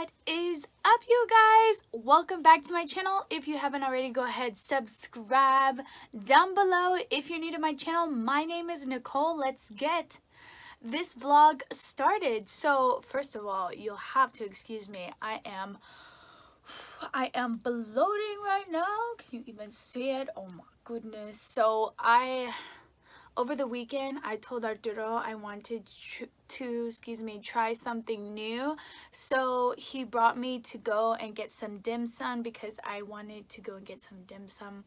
What is up, you guys? Welcome back to my channel. If you haven't already, go ahead, subscribe down below. If you're new to my channel, my name is Nicole. Let's get this vlog started. So first of all, you'll have to excuse me. I am bloating right now. Can you even see it? Oh my goodness. So over the weekend, I told Arturo I wanted to try something new. So he brought me to go and get some dim sum because I wanted to go and get some dim sum.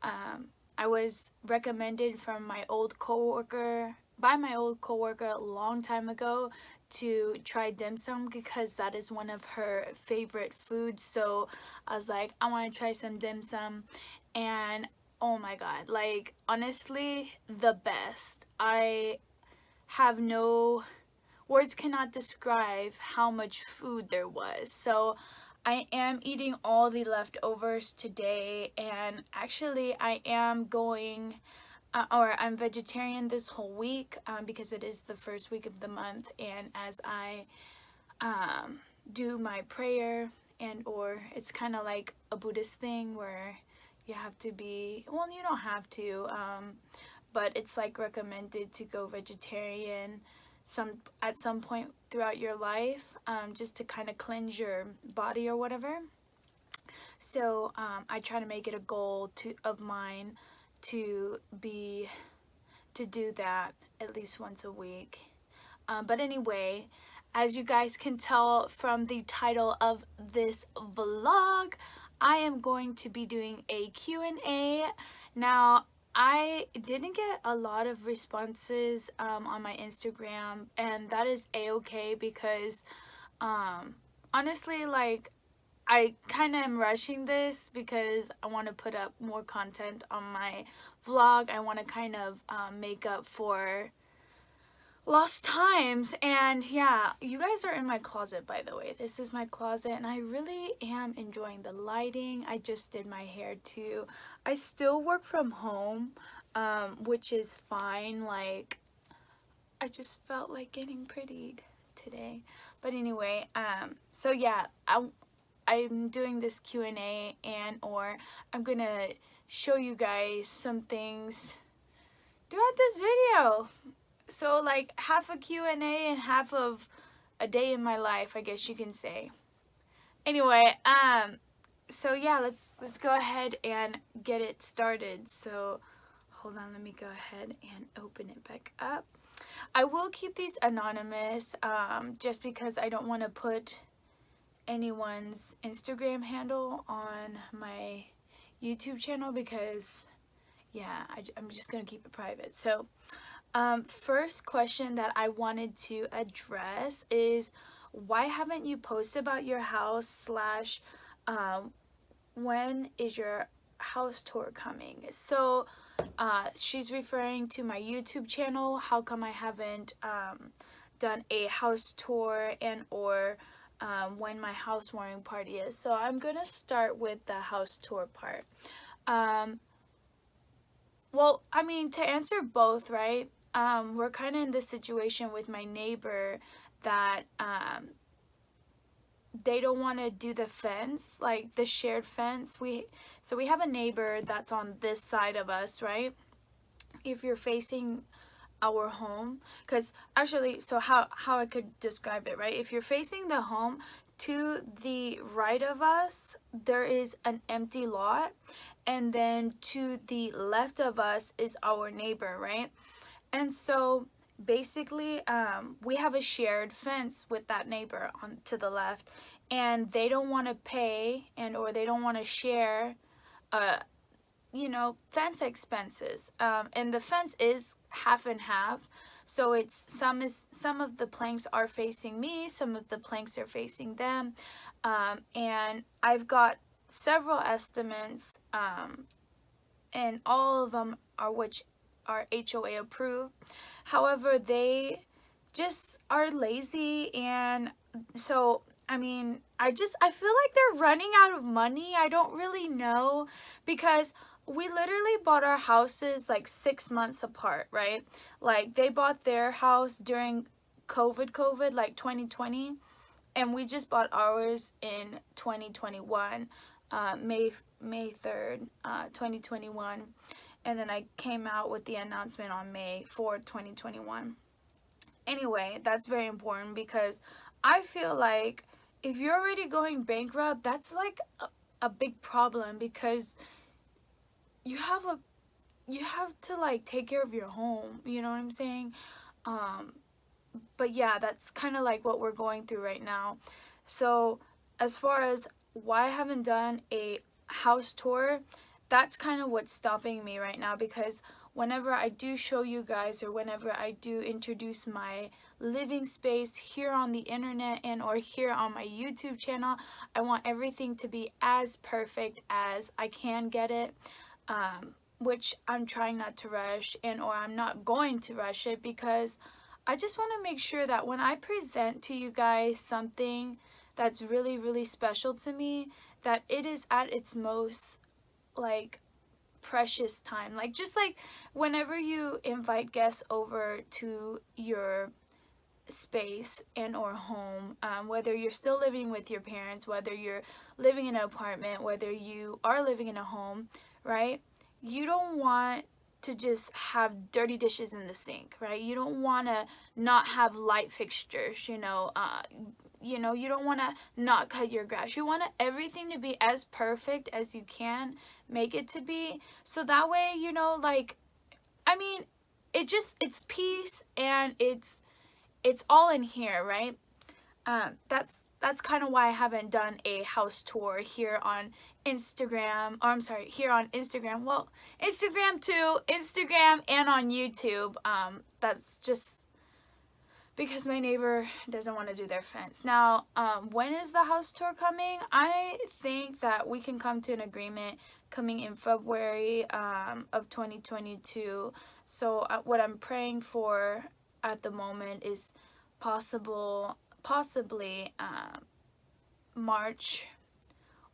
I was recommended from my old coworker, by my old coworker a long time ago, to try dim sum because that is one of her favorite foods. So I was like, I want to try some dim sum, and oh my god, like honestly, the best. I have no words, cannot describe how much food there was. So I am eating all the leftovers today, and actually I am going I'm vegetarian this whole week because it is the first week of the month, and as I do my prayer, and or it's kind of like a Buddhist thing where you have to be, well, you don't have to, but it's like recommended to go vegetarian at some point throughout your life, just to kind of cleanse your body or whatever. So I try to make it a goal of mine to do that at least once a week. But anyway, as you guys can tell from the title of this vlog, I am going to be doing a Q&A. Now, I didn't get a lot of responses on my Instagram, and that is a-okay because honestly, like, I kind of am rushing this because I want to put up more content on my vlog. I want to kind of make up for lost times. And yeah, you guys are in my closet, by the way. This is my closet, and I really am enjoying the lighting. I just did my hair too. I still work from home, which is fine. Like, I just felt like getting prettied today. But anyway, so yeah, I'm doing this Q&A, and or I'm gonna show you guys some things throughout this video. So like half a Q&A and half of a day in my life, I guess you can say. Anyway, so yeah, let's go ahead and get it started. So hold on, let me go ahead and open it back up. I will keep these anonymous, just because I don't want to put anyone's Instagram handle on my YouTube channel, because yeah, I'm just gonna keep it private. So first question that I wanted to address is, why haven't you posted about your house slash when is your house tour coming? So she's referring to my YouTube channel. How come I haven't done a house tour, and or when my housewarming party is? So I'm gonna start with the house tour part. Well, I mean, to answer both, right? We're kind of in this situation with my neighbor that they don't want to do the fence, like the shared fence. So we have a neighbor that's on this side of us, right? If you're facing our home, because actually, so how I could describe it, right? If you're facing the home, to the right of us there is an empty lot, and then to the left of us is our neighbor, right? And so basically we have a shared fence with that neighbor on to the left, and they don't want to pay, and or they don't want to share you know, fence expenses. And the fence is half and half, so it's some of the planks are facing me, some of the planks are facing them, and I've got several estimates, and all of them are HOA approved. However, they just are lazy, and so I mean, I feel like they're running out of money. I don't really know, because we literally bought our houses like 6 months apart, right? Like, they bought their house during COVID, like 2020, and we just bought ours in 2021, May 3rd, 2021, and then I came out with the announcement on May 4th, 2021. Anyway, that's very important because I feel like if you're already going bankrupt, that's like a big problem, because you have a you have to like take care of your home, you know what I'm saying? um but yeah, that's kind of like what we're going through right now. So as far as why I haven't done a house tour, that's kind of what's stopping me right now, because whenever I do show you guys, or whenever I do introduce my living space here on the internet and or here on my YouTube channel, I want everything to be as perfect as I can get it, which I'm trying not to rush, and or I'm not going to rush it, because I just want to make sure that when I present to you guys something that's really, really special to me, that it is at its most, like, precious time. Like, just like whenever you invite guests over to your space and or home, whether you're still living with your parents, whether you're living in an apartment, whether you are living in a home, right? You don't want to just have dirty dishes in the sink, right? You don't want to not have light fixtures, you don't want to not cut your grass. You want everything to be as perfect as you can make it to be, so that way, like, I mean, it's peace, and it's all in here, right? That's kind of why I haven't done a house tour here on Instagram. Or I'm sorry, here on Instagram. Well, Instagram too, Instagram and on YouTube. That's just because my neighbor doesn't want to do their fence. Now, when is the house tour coming? I think that we can come to an agreement coming in February of 2022. So what I'm praying for at the moment is possibly March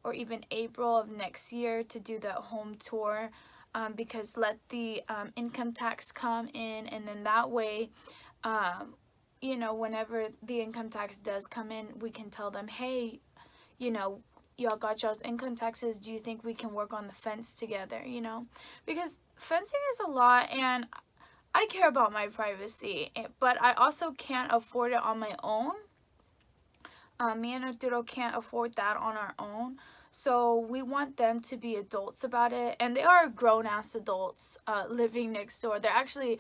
or even April of next year to do the home tour, because let the income tax come in, and then that way, whenever the income tax does come in, we can tell them, hey, y'all got y'all's income taxes, do you think we can work on the fence together, because fencing is a lot, and I care about my privacy, but I also can't afford it on my own. Me and Arturo can't afford that on our own. So we want them to be adults about it. And they are grown-ass adults living next door. They're actually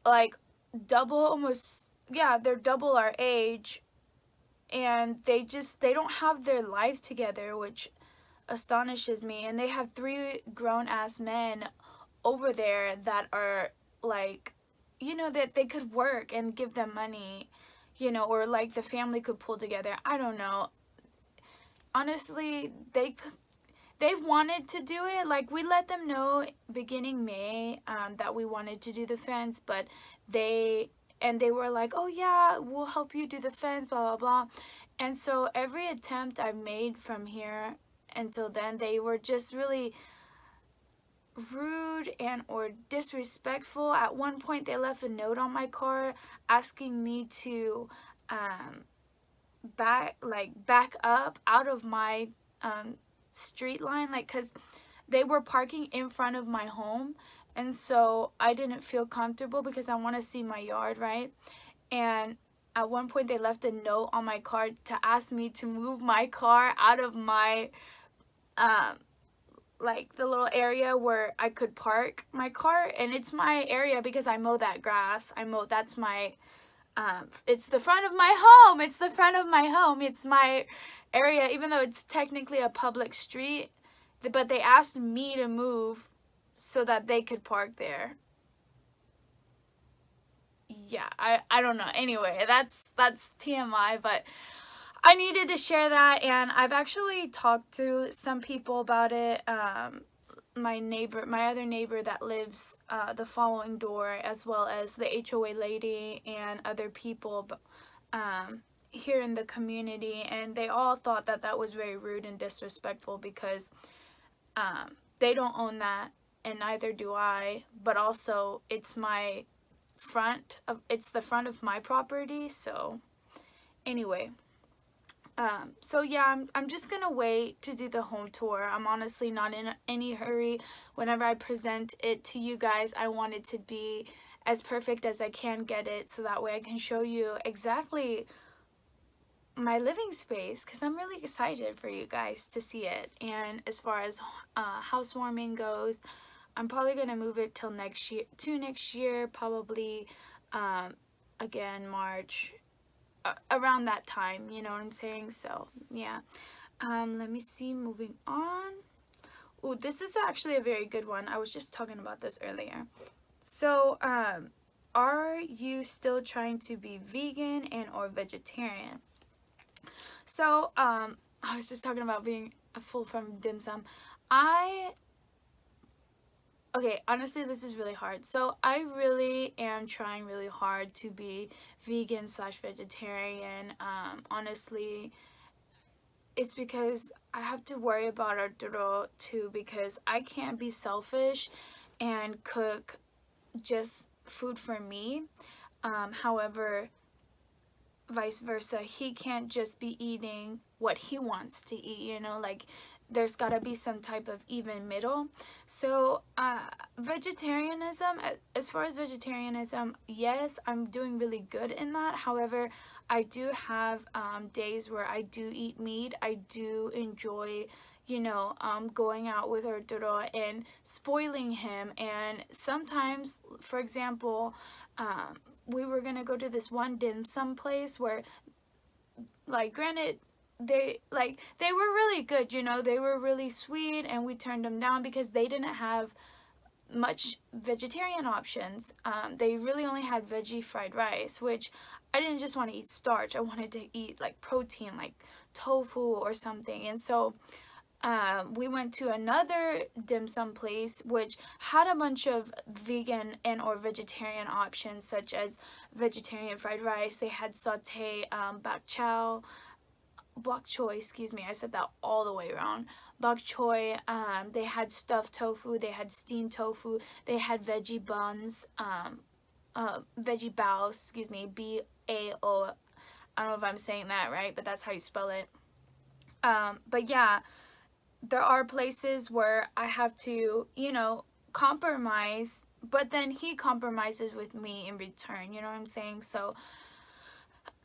like they're double our age. And they don't have their life together, which astonishes me. And they have 3 grown-ass men over there that are like, that they could work and give them money, or like the family could pull together. I don't know. Honestly, they've wanted to do it. Like, we let them know beginning May that we wanted to do the fence, but they were like, oh yeah, we'll help you do the fence, blah blah blah. And so every attempt I've made from here until then, they were just really rude and or disrespectful. At one point they left a note on my car asking me to back up out of my street line, like, because they were parking in front of my home, and so I didn't feel comfortable because I want to see my yard, right? And at one point they left a note on my car to ask me to move my car out of my like the little area where I could park my car. And it's my area because I mow that grass. That's my it's the front of my home. It's the front of my home. It's my area, even though it's technically a public street. But they asked me to move so that they could park there. Yeah, I don't know. Anyway, that's TMI, but I needed to share that, and I've actually talked to some people about it. My other neighbor that lives the following door, as well as the HOA lady and other people here in the community, and they all thought that was very rude and disrespectful because they don't own that, and neither do I. But also, it's the front of my property. So anyway, So yeah, I'm just gonna wait to do the home tour. I'm honestly not in any hurry. Whenever I present it to you guys, I want it to be as perfect as I can get it, so that way I can show you exactly my living space, because I'm really excited for you guys to see it. And as far as housewarming goes, I'm probably gonna move it till next year, probably again March, around that time, you know what I'm saying? So yeah. Let me see, moving on. Oh, this is actually a very good one. I was just talking about this earlier. So are you still trying to be vegan and or vegetarian? So I was just talking about being a fool from dim sum. Okay, honestly, this is really hard. So I really am trying really hard to be vegan slash vegetarian. Honestly, it's because I have to worry about Arturo too, because I can't be selfish and cook just food for me. However, vice versa, he can't just be eating what he wants to eat, you know, like there's got to be some type of even middle. So vegetarianism, as far as vegetarianism, yes, I'm doing really good in that. However, I do have days where I do eat meat. I do enjoy, you know, going out with Arturo and spoiling him. And sometimes, for example, we were gonna go to this one dim sum place where, like, granted, they were really good, you know, they were really sweet, and we turned them down because they didn't have much vegetarian options. They really only had veggie fried rice, which I didn't just want to eat starch. I wanted to eat like protein, like tofu or something. And so we went to another dim sum place which had a bunch of vegan and or vegetarian options, such as vegetarian fried rice. They had saute bok choy, excuse me, I said that all the way around. Bok choy. They had stuffed tofu, they had steamed tofu, they had veggie buns, veggie baos, excuse me, B-A-O. I don't know if I'm saying that right, but that's how you spell it. But yeah, there are places where I have to, you know, compromise, but then he compromises with me in return, you know what I'm saying? So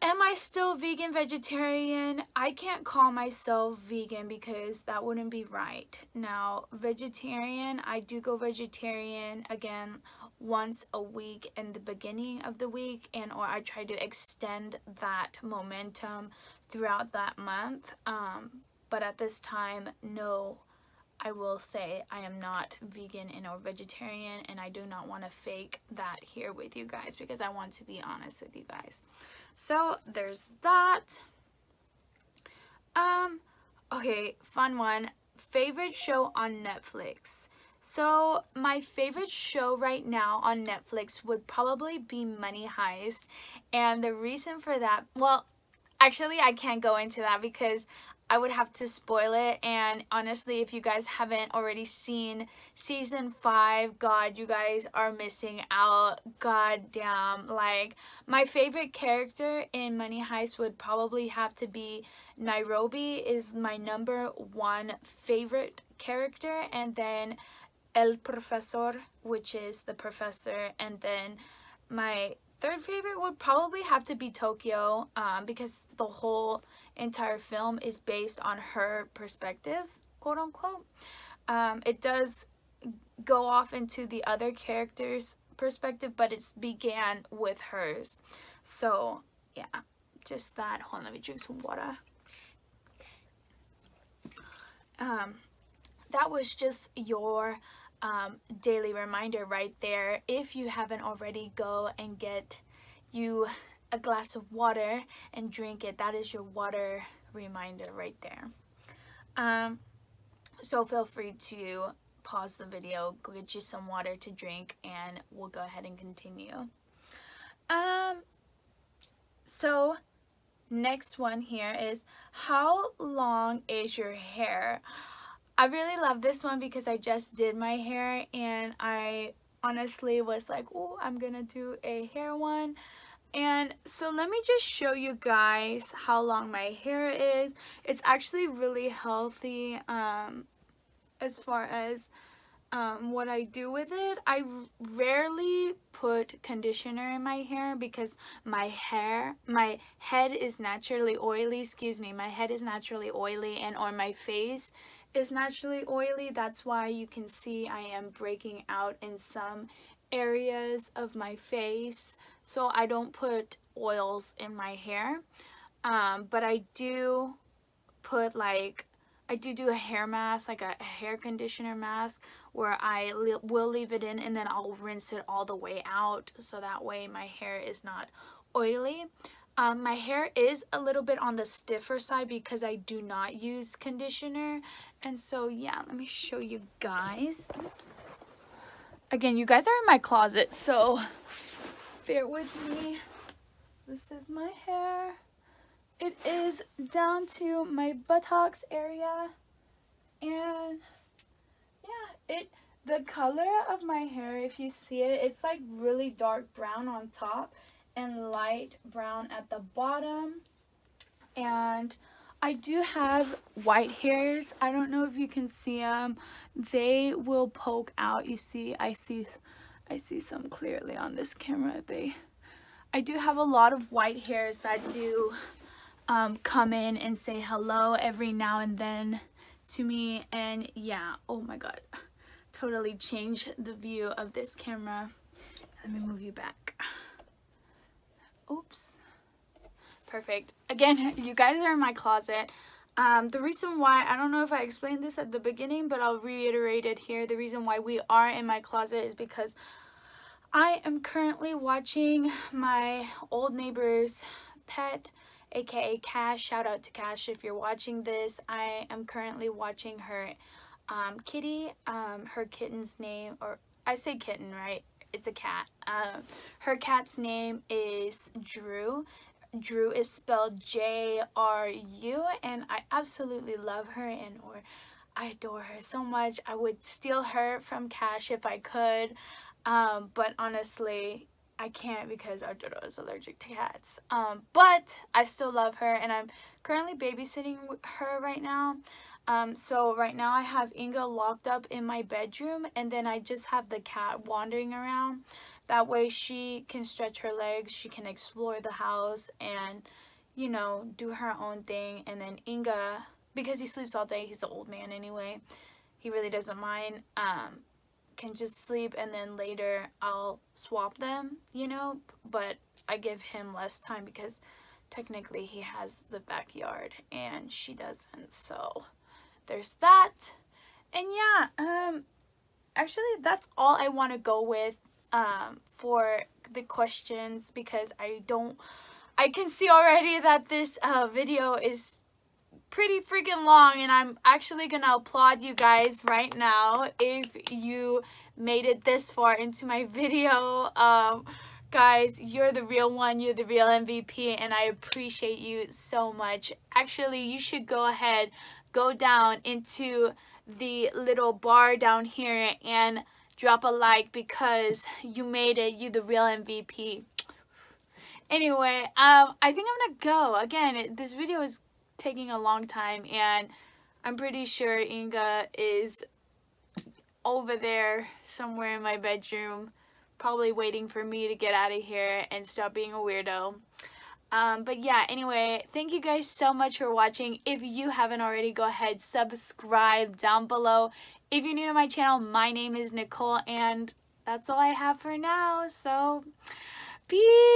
am I still vegan vegetarian? I can't call myself vegan because that wouldn't be right. Now, vegetarian, I do go vegetarian again once a week in the beginning of the week, and or I try to extend that momentum throughout that month. But at this time, no, I will say I am not vegan and or vegetarian, and I do not want to fake that here with you guys because I want to be honest with you guys. So there's that. Okay, fun one. Favorite show on Netflix. So my favorite show right now on Netflix would probably be Money Heist. And the reason for that, well, actually I can't go into that because I would have to spoil it. And honestly, if you guys haven't already seen season 5, God, you guys are missing out. God damn. Like, my favorite character in Money Heist would probably have to be Nairobi, is my number 1 favorite character, and then El Profesor, which is the professor, and then my third favorite would probably have to be Tokyo, because the whole entire film is based on her perspective, quote unquote. It does go off into the other characters' perspective, but it's began with hers. So yeah, just that. Hold on, let me drink some water. That was just your daily reminder right there. If you haven't already, go and get you a glass of water and drink it. That is your water reminder right there. So feel free to pause the video, go get you some water to drink, and we'll go ahead and continue. So next one here is, how long is your hair? I really love this one because I just did my hair and I honestly was like, oh, I'm gonna do a hair one. And so let me just show you guys how long my hair is. It's actually really healthy as far as what I do with it. I rarely put conditioner in my hair because my head is naturally oily, my head is naturally oily, and or my face is naturally oily. That's why you can see I am breaking out in some areas of my face. So I don't put oils in my hair. But I do put I do a hair mask, like a hair conditioner mask, where I will leave it in and then I'll rinse it all the way out so that way my hair is not oily. My hair is a little bit on the stiffer side because I do not use conditioner. And so yeah, let me show you guys. Oops. Again, you guys are in my closet, so bear with me. This is my hair. It is down to my buttocks area, and yeah, the color of my hair, if you see it, it's like really dark brown on top and light brown at the bottom. And I do have white hairs. I don't know if you can see them. They will poke out. You see, I see some clearly on this camera. I do have a lot of white hairs that do come in and say hello every now and then to me. And yeah, oh my god, totally change the view of this camera. Let me move you back. Oops. Perfect. Again, you guys are in my closet. The reason why, I don't know if I explained this at the beginning, but I'll reiterate it here. The reason why we are in my closet is because I am currently watching my old neighbor's pet, aka Cash. Shout out to Cash if you're watching this. I am currently watching her kitty. Her kitten's name, or I say kitten, right? It's a cat. Her cat's name is Drew. Drew is spelled J-R-U, and I absolutely love her and or I adore her so much. I would steal her from Cash if I could, but honestly I can't because Arturo is allergic to cats. But I still love her, and I'm currently babysitting her right now. So right now I have Inga locked up in my bedroom, and then I just have the cat wandering around. That way she can stretch her legs, she can explore the house and, you know, do her own thing. And then Inga, because he sleeps all day, he's an old man anyway, he really doesn't mind, can just sleep, and then later I'll swap them, you know, but I give him less time because technically he has the backyard and she doesn't. So there's that. And yeah, actually that's all I want to go with for the questions, because I can see already that this video is pretty freaking long, and I'm actually gonna applaud you guys right now if you made it this far into my video. Guys, you're the real one, you're the real MVP, and I appreciate you so much. Actually, you should go ahead, go down into the little bar down here and drop a like because you made it. You the real MVP. Anyway, I think I'm gonna go. Again, this video is taking a long time, and I'm pretty sure Inga is over there somewhere in my bedroom, probably waiting for me to get out of here and stop being a weirdo. But yeah, anyway, thank you guys so much for watching. If you haven't already, go ahead, subscribe down below. If you're new to my channel, my name is Nicole, and that's all I have for now. So, peace!